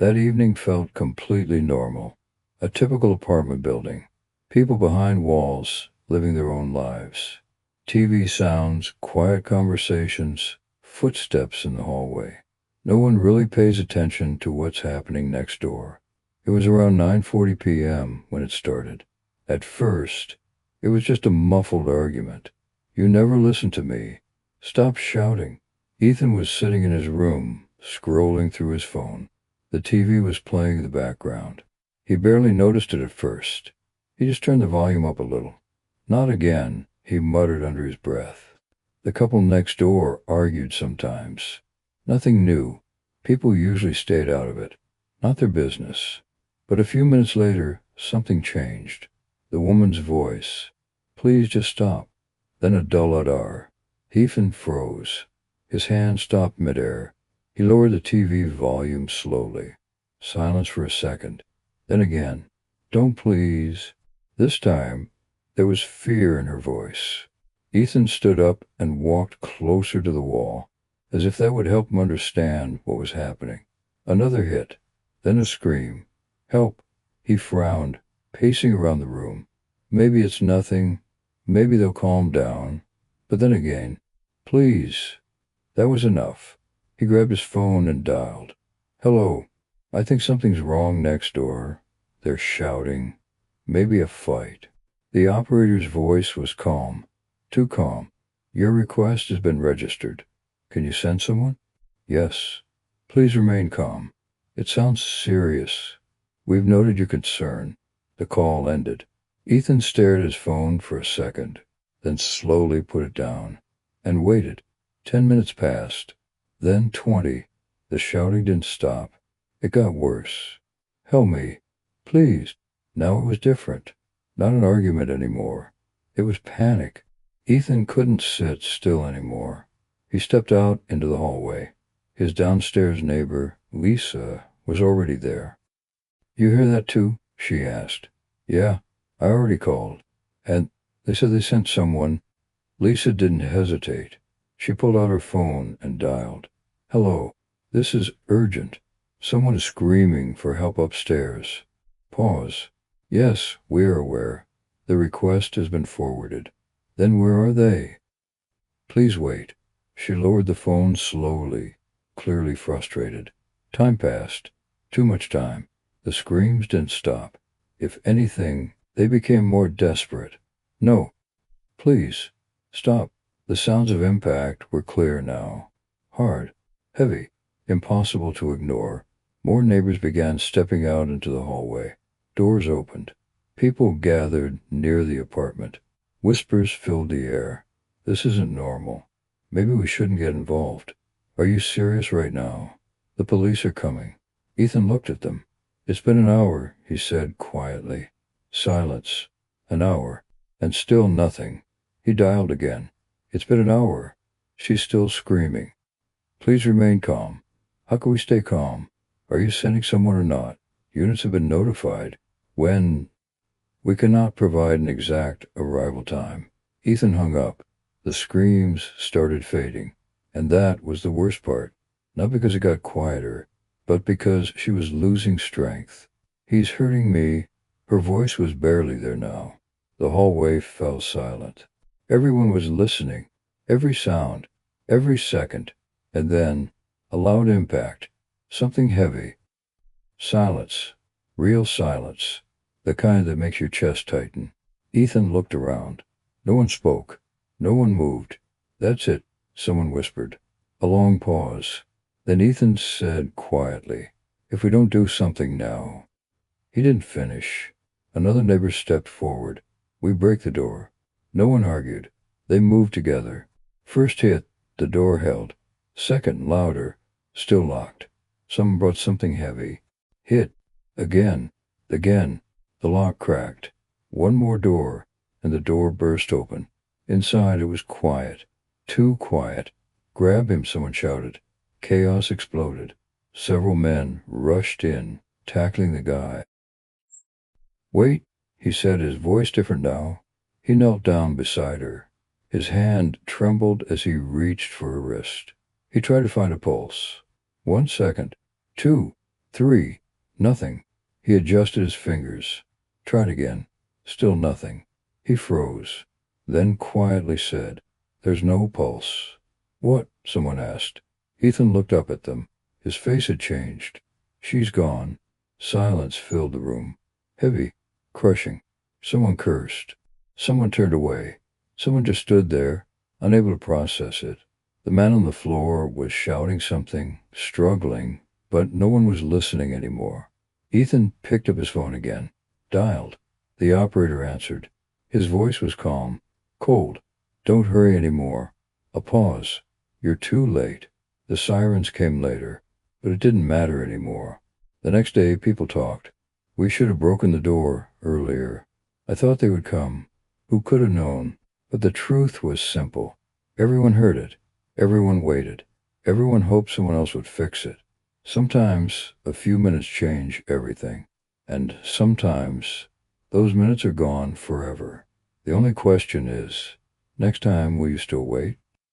That evening felt completely normal. A typical apartment building. People behind walls, living their own lives. TV sounds, quiet conversations, footsteps in the hallway. No one really pays attention to what's happening next door. It was around 9:40 p.m. when it started. At first, it was just a muffled argument. "You never listen to me. Stop shouting." Ethan was sitting in his room, scrolling through his phone. The TV was playing in the background. He barely noticed it at first. He just turned the volume up a little. "Not again," he muttered under his breath. The couple next door argued sometimes. Nothing new. People usually stayed out of it. Not their business. But a few minutes later, something changed. The woman's voice. "Please just stop." Then a dull udar. Ethan froze. His hand stopped midair. He lowered the TV volume slowly. Silence for a second. Then again. "Don't please." This time, there was fear in her voice. Ethan stood up and walked closer to the wall, as if that would help him understand what was happening. Another hit. Then a scream. "Help." He frowned, pacing around the room. Maybe it's nothing. Maybe they'll calm down. But then again, "Please." That was enough. He grabbed his phone and dialed. "Hello. I think something's wrong next door. They're shouting. Maybe a fight." The operator's voice was calm. Too calm. "Your request has been registered. Can you send someone?" "Yes. Please remain calm. It sounds serious. We've noted your concern." The call ended. Ethan stared at his phone for a second, then slowly put it down, and waited. 10 minutes passed. Then 20. The shouting didn't stop. It got worse. "Help me. Please." Now it was different. Not an argument anymore. It was panic. Ethan couldn't sit still anymore. He stepped out into the hallway. His downstairs neighbor, Lisa, was already there. "You hear that too?" she asked. "Yeah, I already called. And they said they sent someone." Lisa didn't hesitate. She pulled out her phone and dialed. "Hello. This is urgent. Someone is screaming for help upstairs." Pause. "Yes, we're aware. The request has been forwarded." "Then where are they?" "Please wait." She lowered the phone slowly, clearly frustrated. Time passed. Too much time. The screams didn't stop. If anything, they became more desperate. "No. Please. Stop." The sounds of impact were clear now. Hard. Heavy. Impossible to ignore. More neighbors began stepping out into the hallway. Doors opened. People gathered near the apartment. Whispers filled the air. "This isn't normal. Maybe we shouldn't get involved. Are you serious right now? The police are coming." Ethan looked at them. "It's been an hour," he said quietly. Silence. An hour. And still nothing. He dialed again. "It's been an hour. She's still screaming." "Please remain calm." "How can we stay calm? Are you sending someone or not? Units have been notified." "When?" "We cannot provide an exact arrival time." Ethan hung up. The screams started fading. And that was the worst part. Not because it got quieter, but because she was losing strength. "He's hurting me." Her voice was barely there now. The hallway fell silent. Everyone was listening. Every sound. Every second. And then, a loud impact. Something heavy. Silence. Real silence. The kind that makes your chest tighten. Ethan looked around. No one spoke. No one moved. "That's it," someone whispered. A long pause. Then Ethan said quietly, "If we don't do something now." He didn't finish. Another neighbor stepped forward. "We break the door." No one argued. They moved together. First hit, the door held. Second, louder. Still locked. Someone brought something heavy. Hit. Again. Again. The lock cracked. One more door, and the door burst open. Inside it was quiet. Too quiet. "Grab him," someone shouted. Chaos exploded. Several men rushed in, tackling the guy. "Wait," he said, his voice different now. He knelt down beside her. His hand trembled as he reached for her wrist. He tried to find a pulse. 1 second. 2. 3. Nothing. He adjusted his fingers. Tried again. Still nothing. He froze. Then quietly said, "There's no pulse." "What?" someone asked. Ethan looked up at them. His face had changed. "She's gone." Silence filled the room. Heavy. Crushing. Someone cursed. Someone turned away. Someone just stood there, unable to process it. The man on the floor was shouting something, struggling, but no one was listening anymore. Ethan picked up his phone again. Dialed. The operator answered. His voice was calm. Cold. "Don't hurry anymore." A pause. "You're too late." The sirens came later, but it didn't matter anymore. The next day, people talked. "We should have broken the door earlier. I thought they would come. Who could have known?" But the truth was simple. Everyone heard it. Everyone waited. Everyone hoped someone else would fix it. Sometimes a few minutes change everything. And sometimes those minutes are gone forever. The only question is, next time will you still wait?